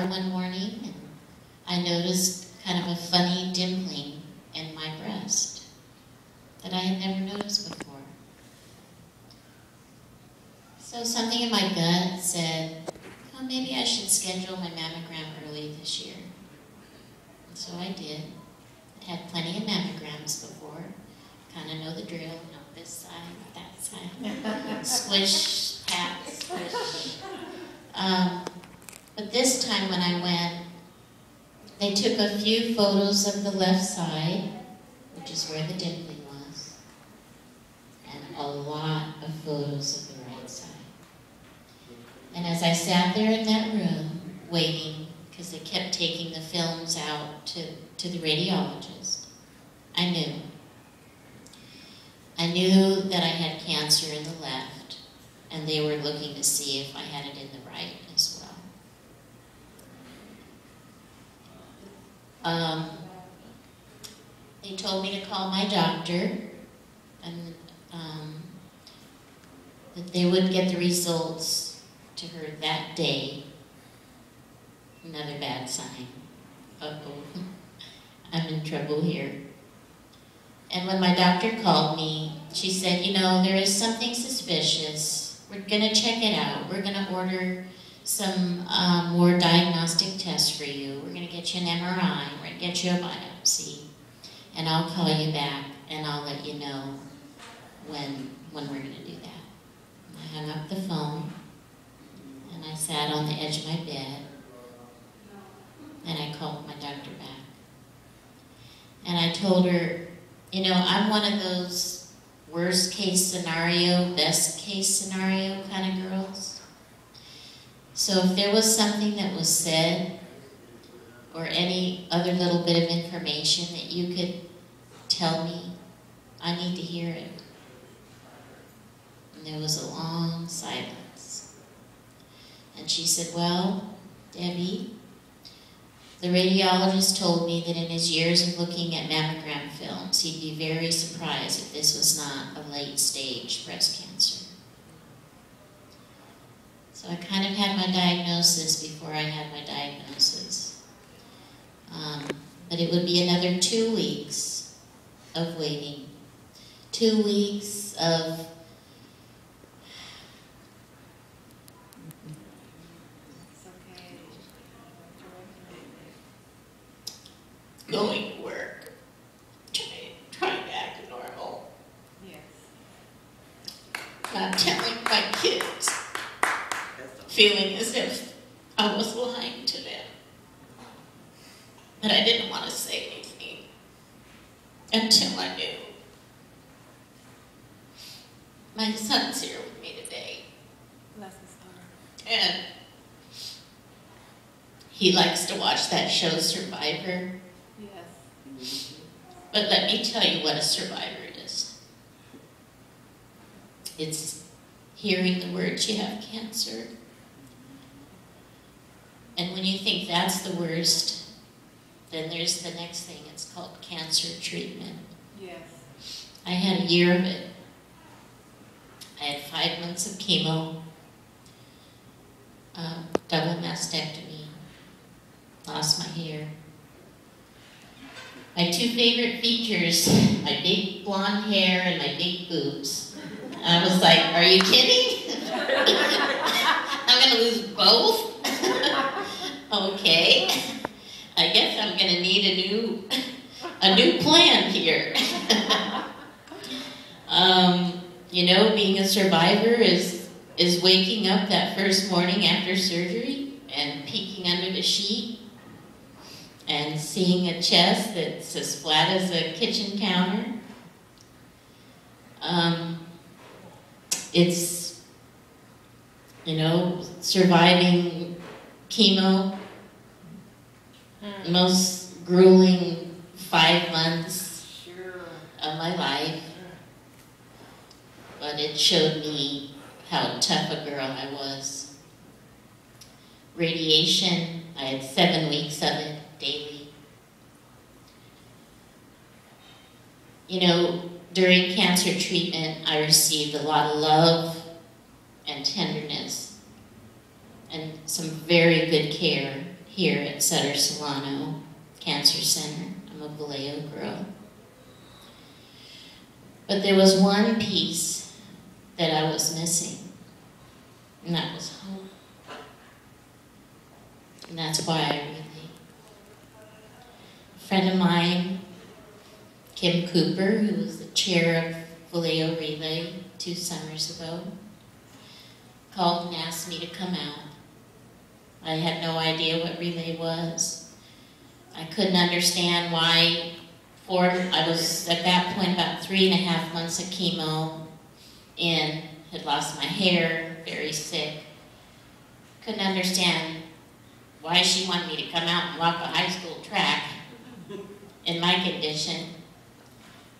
one morning and I noticed kind of a funny dimpling in my breast that I had never noticed before. So something in my gut said, oh, maybe I should schedule my mammogram early this year. And so I did. I'd had plenty of mammograms before. Kind of know the drill, this side, that side. Squish, tap, squish. But this time when I went, they took a few photos of the left side, which is where the dimpling was, and a lot of photos of the right side. And as I sat there in that room, waiting, because they kept taking the films out to the radiologist, I knew that I had cancer in the left, and they were looking to see if I had it in the right as well. They told me to call my doctor, and that they would get the results to her that day. Another bad sign. Uh-oh, I'm in trouble here. And when my doctor called me, she said, you know, there is something suspicious. We're gonna check it out. We're gonna order some more diagnostic tests for you. We're gonna get you an MRI. We're gonna get you a biopsy. And I'll call you back and I'll let you know when we're gonna do that. And I hung up the phone and I sat on the edge of my bed and I called my doctor back. And I told her, you know, I'm one of those worst case scenario, best case scenario kind of girls. So if there was something that was said or any other little bit of information that you could tell me, I need to hear it. And there was a long silence. And she said, well, Debbie, the radiologist told me that in his years of looking at mammogram films, he'd be very surprised if this was not a late-stage breast cancer. So I kind of had my diagnosis before I had my diagnosis. But it would be another 2 weeks of waiting. 2 weeks of going to work, trying to act normal. Yes. Not telling my kids, feeling as if I was lying to them. But I didn't want to say anything until I knew. My son's here with me today. Bless his heart. And he likes to watch that show, Survivor. Yes. But let me tell you what a survivor is. It's hearing the words, you have cancer. And when you think that's the worst, then there's the next thing. It's called cancer treatment. Yes. I had a year of it. I had 5 months of chemo, double mastectomy, lost my hair. My 2 favorite features, my big blonde hair and my big boobs. And I was like, are you kidding? I'm gonna lose both? Okay. I guess I'm gonna need a new plan here. You know, being a survivor is waking up that first morning after surgery and peeking under the sheet and seeing a chest that's as flat as a kitchen counter. It's, you know, surviving chemo, most grueling 5 months of my life. But it showed me how tough a girl I was. Radiation, I had 7 weeks of it daily. You know, during cancer treatment, I received a lot of love and tenderness and some very good care here at Sutter Solano Cancer Center. I'm a Vallejo girl. But there was one piece that I was missing, and that was hope. And that's why I relate. A friend of mine, Kim Cooper, who was the chair of Vallejo Relay 2 summers ago, called and asked me to come out. I had no idea what relay was. I couldn't understand why. I was at that point about 3.5 months of chemo in, had lost my hair, very sick. Couldn't understand why she wanted me to come out and walk a high school track in my condition.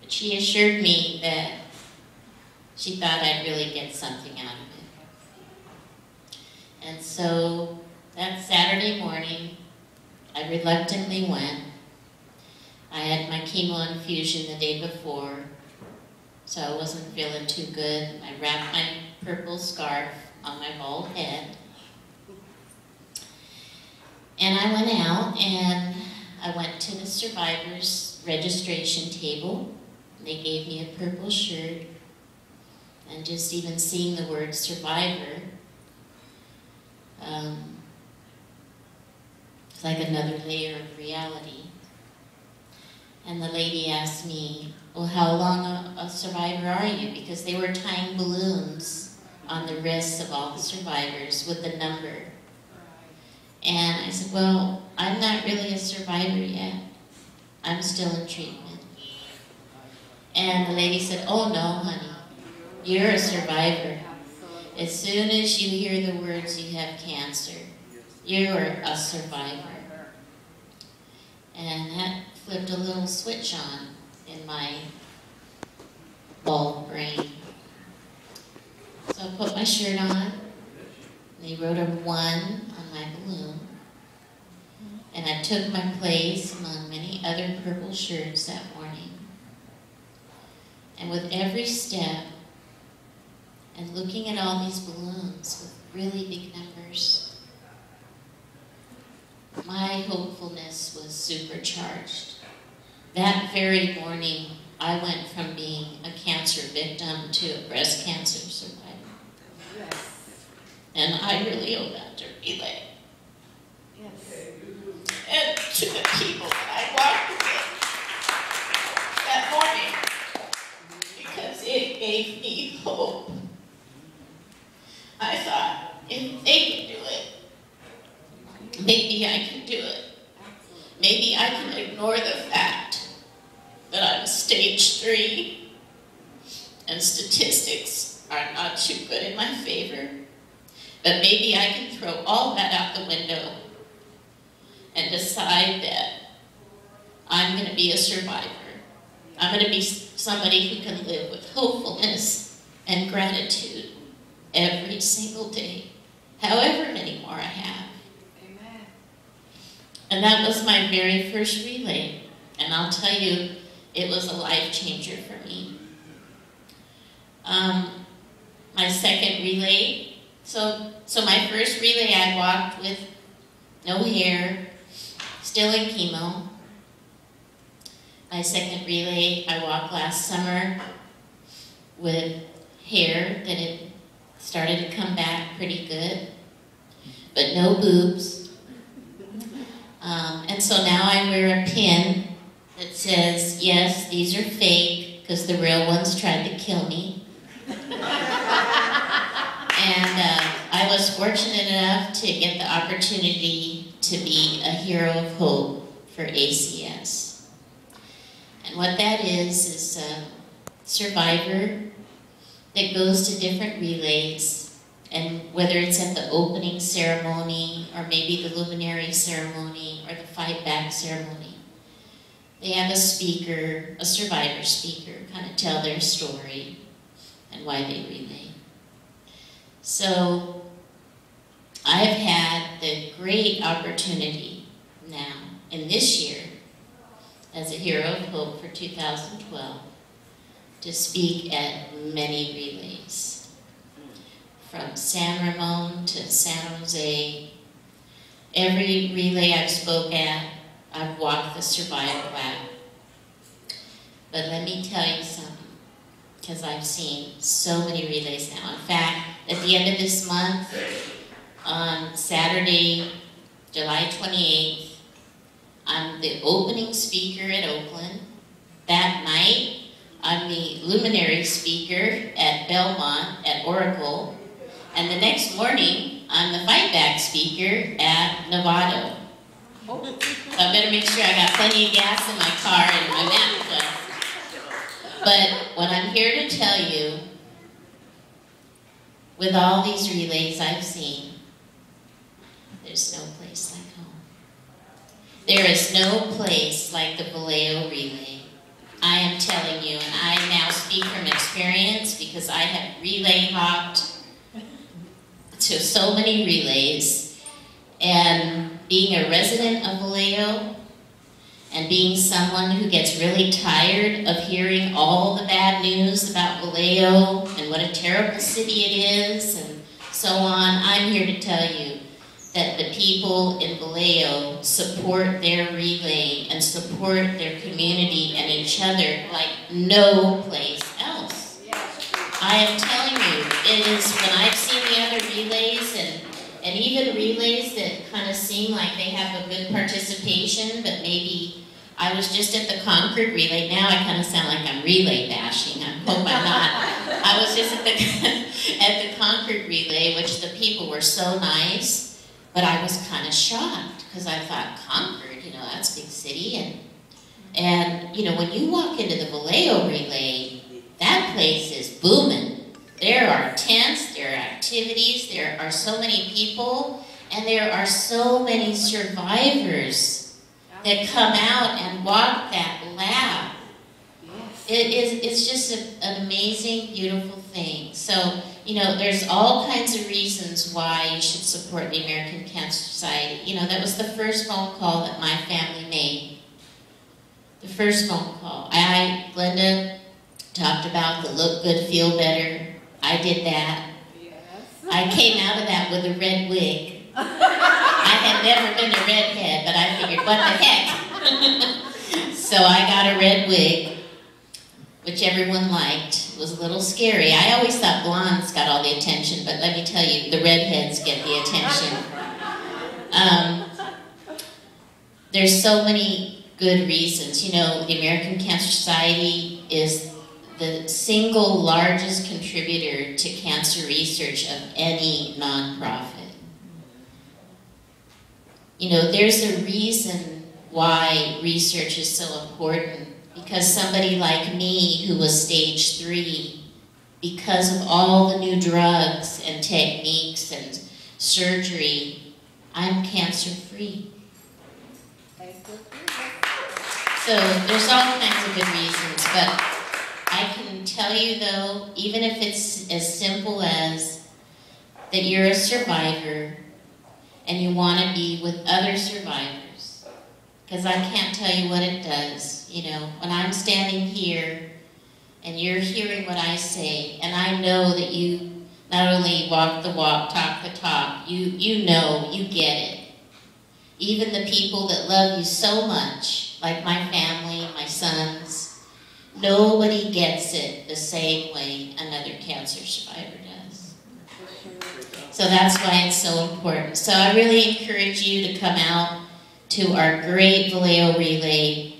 But she assured me that she thought I'd really get something out of it. And so that Saturday morning, I reluctantly went. I had my chemo infusion the day before, so I wasn't feeling too good. I wrapped my purple scarf on my bald head. And I went out and I went to the survivors registration table. They gave me a purple shirt, and just even seeing the word survivor, it's like another layer of reality. And the lady asked me, well, how long a survivor are you? Because they were tying balloons on the wrists of all the survivors with the number. And I said, well, I'm not really a survivor yet. I'm still in treatment. And the lady said, oh no, honey, you're a survivor. As soon as you hear the words you have cancer, you're a survivor. And that flipped a little switch on in my bald brain. So I put my shirt on. They wrote a 1 on my balloon. And I took my place among many other purple shirts that morning. And with every step, and looking at all these balloons with really big numbers, my hopefulness was supercharged. That very morning, I went from being a cancer victim to a breast cancer survivor. Yes. And I really owe that to Relay. Yes. And to the people that I walked with that morning, because it gave me hope. I thought, if they can do it, maybe I can do it. Maybe I can ignore the fact that I'm stage 3 and statistics are not too good in my favor. But maybe I can throw all that out the window and decide that I'm going to be a survivor. I'm going to be somebody who can live with hopefulness and gratitude every single day, however many more I have. Amen. And that was my very first relay. And I'll tell you, it was a life changer for me. My second relay, so my first relay I walked with no hair, still in chemo. My second relay I walked last summer with hair that had started to come back pretty good, but no boobs. And so now I wear a pin that says, yes, these are fake, because the real ones tried to kill me. And I was fortunate enough to get the opportunity to be a hero of hope for ACS. And what that is a survivor that goes to different relays, and whether it's at the opening ceremony, or maybe the luminary ceremony, or the fight back ceremony, they have a speaker, a survivor speaker, kind of tell their story and why they relay. So I've had the great opportunity now, in this year, as a Hero of Hope for 2012, to speak at many relays. From San Ramon to San Jose, Every relay I've spoke at, I've walked the survival lap. But let me tell you something, because I've seen so many relays now. In fact, at the end of this month, on Saturday, July 28th, I'm the opening speaker at Oakland. That night, I'm the luminary speaker at Belmont at Oracle. And the next morning, I'm the fight back speaker at Novato. So I better make sure I got plenty of gas in my car and my map clip. But what I'm here to tell you, with all these relays I've seen, there's no place like home. There is no place like the Vallejo relay. I am telling you, and I now speak from experience because I have relay hopped to so many relays, and being a resident of Vallejo, and being someone who gets really tired of hearing all the bad news about Vallejo and what a terrible city it is and so on, I'm here to tell you that the people in Vallejo support their relay and support their community and each other like no place else. I am telling you, it is when I've seen the other relays and even relays that kind of seem like they have a good participation, but maybe I was just at the Concord relay. Now I kind of sound like I'm relay bashing. I hope I'm not. I was just at the Concord relay, which the people were so nice, but I was kind of shocked because I thought, Concord, you know, that's a big city. And you know, when you walk into the Vallejo relay, that place is booming. There are tents, there are activities, there are so many people, and there are so many survivors that come out and walk that lap. It's just an amazing, beautiful thing. So, you know, there's all kinds of reasons why you should support the American Cancer Society. You know, that was the first phone call that my family made. The first phone call. Glenda talked about the look good, feel better. I did that. Yes. I came out of that with a red wig. I had never been a redhead, but I figured, what the heck? So I got a red wig, which everyone liked. It was a little scary. I always thought blondes got all the attention, but let me tell you, the redheads get the attention. There's so many good reasons. You know, the American Cancer Society is the single largest contributor to cancer research of any nonprofit. You know, there's a reason why research is so important, because somebody like me who was stage 3, because of all the new drugs and techniques and surgery, I'm cancer-free. So there's all kinds of good reasons, but I can tell you though, even if it's as simple as that you're a survivor and you want to be with other survivors, because I can't tell you what it does. You know, when I'm standing here and you're hearing what I say, and I know that you not only walk the walk, talk the talk, you know, you get it. Even the people that love you so much, like my family, my sons, nobody gets it the same way another cancer survivor does. So that's why it's so important. So I really encourage you to come out to our great Vallejo relay.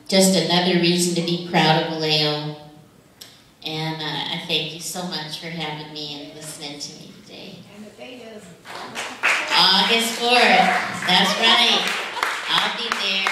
Just another reason to be proud of Vallejo. And I thank you so much for having me and listening to me today. And the date is August 4th. That's right. I'll be there.